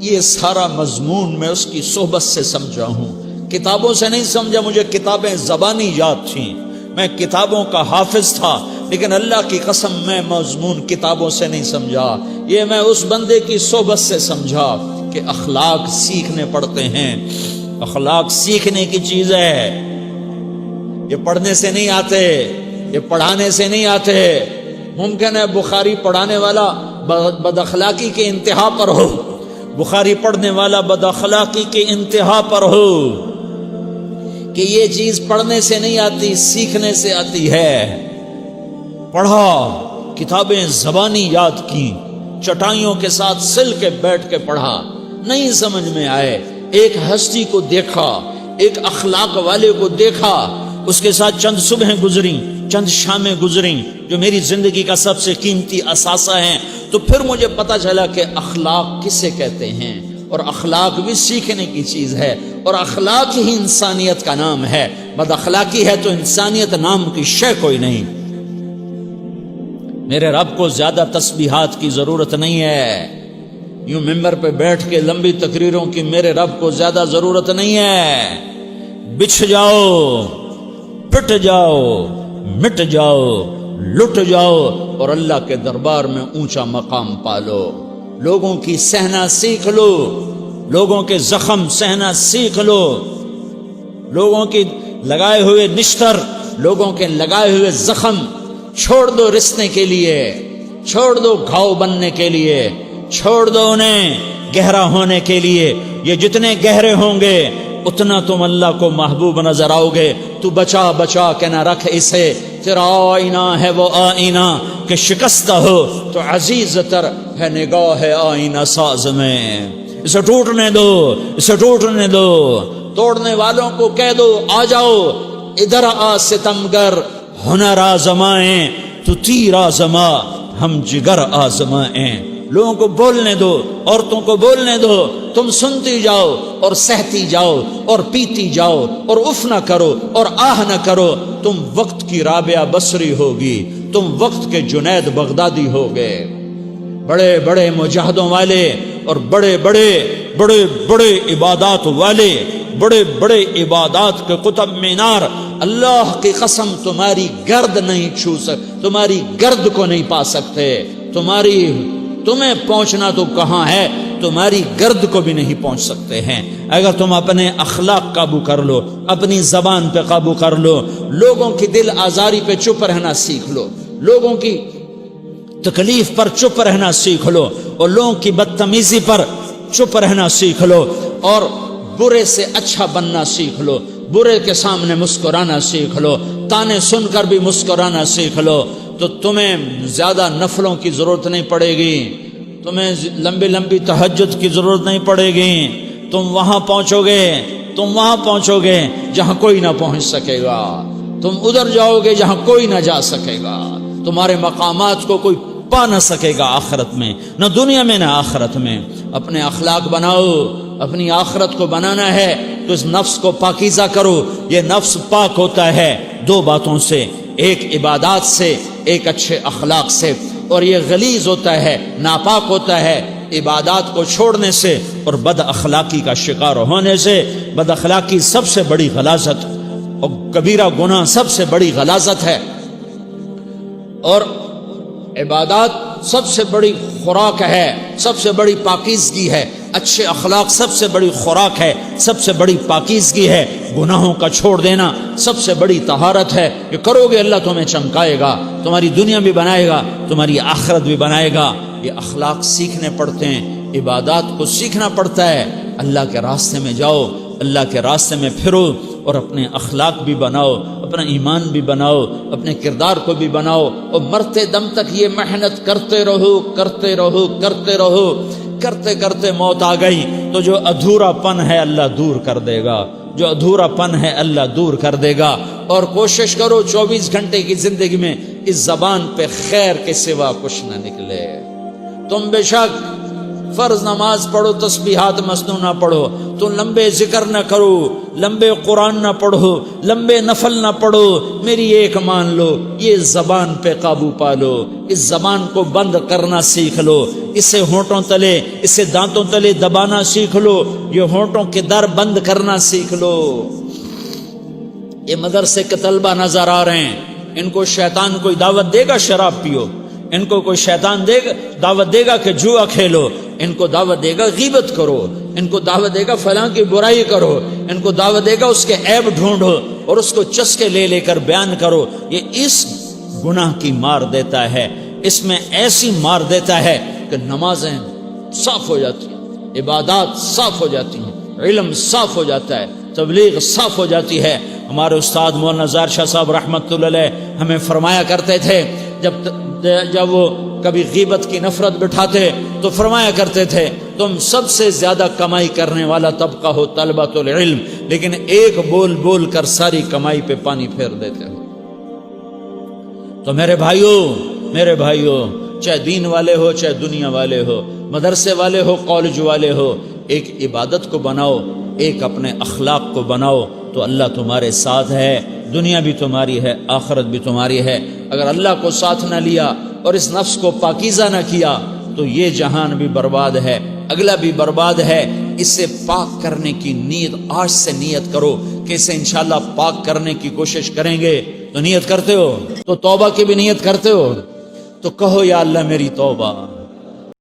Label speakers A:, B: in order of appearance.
A: یہ سارا مضمون میں اس کی صحبت سے سمجھا ہوں، کتابوں سے نہیں سمجھا۔ مجھے کتابیں زبانی یاد تھیں، میں کتابوں کا حافظ تھا، لیکن اللہ کی قسم میں مضمون کتابوں سے نہیں سمجھا، یہ میں اس بندے کی صحبت سے سمجھا کہ اخلاق سیکھنے پڑتے ہیں۔ اخلاق سیکھنے کی چیز ہے، یہ پڑھنے سے نہیں آتے، یہ پڑھانے سے نہیں آتے۔ ممکن ہے بخاری پڑھانے والا بد اخلاقی کے انتہا پر ہو، بخاری پڑھنے والا بد اخلاقی کے انتہا پر ہو، کہ یہ چیز پڑھنے سے نہیں آتی، سیکھنے سے آتی ہے۔ پڑھا، کتابیں زبانی یاد کی، چٹائیوں کے ساتھ سل کے بیٹھ کے پڑھا، نہیں سمجھ میں آئے، ایک ہستی کو دیکھا، ایک اخلاق والے کو دیکھا، اس کے ساتھ چند صبحیں گزریں، چند شامیں گزریں جو میری زندگی کا سب سے قیمتی اثاثہ ہیں، تو پھر مجھے پتا چلا کہ اخلاق کسے کہتے ہیں، اور اخلاق بھی سیکھنے کی چیز ہے، اور اخلاق ہی انسانیت کا نام ہے۔ بد اخلاقی ہے تو انسانیت نام کی شے کوئی نہیں۔ میرے رب کو زیادہ تسبیحات کی ضرورت نہیں ہے، یوں ممبر پہ بیٹھ کے لمبی تقریروں کی میرے رب کو زیادہ ضرورت نہیں ہے۔ بچھ جاؤ، پٹ جاؤ، مٹ جاؤ، لٹ جاؤ، اور اللہ کے دربار میں اونچا مقام پالو۔ لوگوں کی سہنا سیکھ لو، لوگوں کے زخم سہنا سیکھ لو، لوگوں کی لگائے ہوئے نشتر، لوگوں کے لگائے ہوئے زخم چھوڑ دو رسنے کے لیے، چھوڑ دو گھاؤ بننے کے لیے، چھوڑ دو انہیں گہرا ہونے کے لیے۔ یہ جتنے گہرے ہوں گے اتنا تم اللہ کو محبوب نظر آؤ گے۔ تو بچا بچا کے نہ رکھ اسے، تیرا آئینہ ہے وہ آئینہ کہ شکستہ ہو تو عزیز تر ہے نگاہ آئینہ ساز میں۔ اسے ٹوٹنے دو، اسے ٹوٹنے دو، توڑنے والوں کو کہہ دو آ جاؤ ادھر آ ستمگر، ہنر آزمائیں تو تیر آزما، ہم جگر آزمائیں۔ لوگوں کو بولنے دو، عورتوں کو بولنے دو، تم سنتی جاؤ اور سہتی جاؤ اور پیتی جاؤ اور اف نہ کرو اور آہ نہ کرو۔ تم وقت کی رابعہ بصری ہوگی، تم وقت کے جنید بغدادی ہوگے۔ بڑے بڑے مجاہدوں والے اور بڑے بڑے بڑے بڑے عبادات والے، بڑے بڑے عبادات کے قطب مینار، اللہ کی قسم تمہاری گرد نہیں چھو سکتے، تمہاری گرد کو نہیں پا سکتے۔ تمہیں پہنچنا تو کہاں ہے، تمہاری گرد کو بھی نہیں پہنچ سکتے ہیں۔ اگر تم اپنے اخلاق قابو کر لو، اپنی زبان پہ قابو کر لو، لوگوں کی دل آزاری پہ چپ رہنا سیکھ لو، لوگوں کی تکلیف پر چپ رہنا سیکھ لو، اور لوگوں کی بدتمیزی پر چپ رہنا سیکھ لو، اور برے سے اچھا بننا سیکھ لو، برے کے سامنے مسکرانا سیکھ لو، تانے سن کر بھی مسکرانا سیکھ لو، تو تمہیں زیادہ نفلوں کی ضرورت نہیں پڑے گی، تمہیں لمبی لمبی تہجد کی ضرورت نہیں پڑے گی۔ تم وہاں پہنچو گے جہاں کوئی نہ پہنچ سکے گا، تم ادھر جاؤ گے جہاں کوئی نہ جا سکے گا، تمہارے مقامات کو کوئی پا نہ سکے گا آخرت میں، نہ دنیا میں نہ آخرت میں۔ اپنے اخلاق بناؤ، اپنی آخرت کو بنانا ہے تو اس نفس کو پاکیزہ کرو۔ یہ نفس پاک ہوتا ہے دو باتوں سے، ایک عبادات سے، ایک اچھے اخلاق سے، اور یہ غلیظ ہوتا ہے، ناپاک ہوتا ہے عبادات کو چھوڑنے سے اور بد اخلاقی کا شکار ہونے سے۔ بد اخلاقی سب سے بڑی غلاظت اور کبیرہ گناہ سب سے بڑی غلاظت ہے، اور عبادات سب سے بڑی خوراک ہے، سب سے بڑی پاکیزگی ہے۔ اچھے اخلاق سب سے بڑی خوراک ہے، سب سے بڑی پاکیزگی ہے۔ گناہوں کا چھوڑ دینا سب سے بڑی طہارت ہے۔ یہ کرو گے اللہ تمہیں چمکائے گا، تمہاری دنیا بھی بنائے گا، تمہاری آخرت بھی بنائے گا۔ یہ اخلاق سیکھنے پڑتے ہیں، عبادات کو سیکھنا پڑتا ہے۔ اللہ کے راستے میں جاؤ، اللہ کے راستے میں پھرو، اور اپنے اخلاق بھی بناؤ، اپنا ایمان بھی بناؤ، اپنے کردار کو بھی بناؤ، اور مرتے دم تک یہ محنت کرتے رہو کرتے رہو کرتے رہو۔ کرتے کرتے موت آ گئی تو جو ادھورا پن ہے اللہ دور کر دے گا، جو ادھورا پن ہے اللہ دور کر دے گا۔ اور کوشش کرو 24 گھنٹے کی زندگی میں اس زبان پہ خیر کے سوا کچھ نہ نکلے۔ تم بے شک فرض نماز پڑھو تسبیحات مسنون نہ پڑھو، تو لمبے ذکر نہ کرو، لمبے قرآن نہ پڑھو، لمبے نفل نہ پڑھو، میری ایک مان لو، یہ زبان پہ قابو پالو، اس زبان کو بند کرنا سیکھ لو، اسے ہونٹوں تلے، اسے دانتوں تلے دبانا سیکھ لو، یہ ہونٹوں کے در بند کرنا سیکھ لو۔ یہ مدرسے کے طلبہ نظر آ رہے ہیں، ان کو شیطان کوئی دعوت دے گا شراب پیو، ان کو کوئی شیطان دعوت دے گا کہ جوا کھیلو، ان کو دعوت دے گا غیبت کرو، ان کو دعوت دے گا فلاں کی برائی کرو، ان کو دعوت دے گا اس کے عیب ڈھونڈو اور اس کو چسکے لے لے کر بیان کرو۔ یہ اس گناہ کی مار دیتا ہے، اس میں ایسی مار دیتا ہے کہ نمازیں صاف ہو جاتی ہیں، عبادات صاف ہو جاتی ہیں، علم صاف ہو جاتا ہے، تبلیغ صاف ہو جاتی ہے۔ ہمارے استاد مولانا زار شاہ صاحب رحمۃ اللہ علیہ ہمیں فرمایا کرتے تھے، جب وہ کبھی غیبت کی نفرت بٹھاتے تو فرمایا کرتے تھے تم سب سے زیادہ کمائی کرنے والا طبقہ ہو طلبۃ العلم، لیکن ایک بول بول کر ساری کمائی پہ پانی پھیر دیتے ہو۔ تو میرے بھائیوں چاہے دین والے ہو چاہے دنیا والے ہو، مدرسے والے ہو کالج والے ہو، ایک عبادت کو بناؤ، ایک اپنے اخلاق کو بناؤ، تو اللہ تمہارے ساتھ ہے، دنیا بھی تمہاری ہے، آخرت بھی تمہاری ہے۔ اگر اللہ کو ساتھ نہ لیا اور اس نفس کو پاکیزہ نہ کیا تو یہ جہان بھی برباد ہے، اگلا بھی برباد ہے۔ اسے پاک کرنے کی نیت آج سے نیت کرو کہ اسے انشاءاللہ پاک کرنے کی کوشش کریں گے۔ تو نیت کرتے ہو تو توبہ کی بھی نیت کرتے ہو، تو کہو یا اللہ میری توبہ،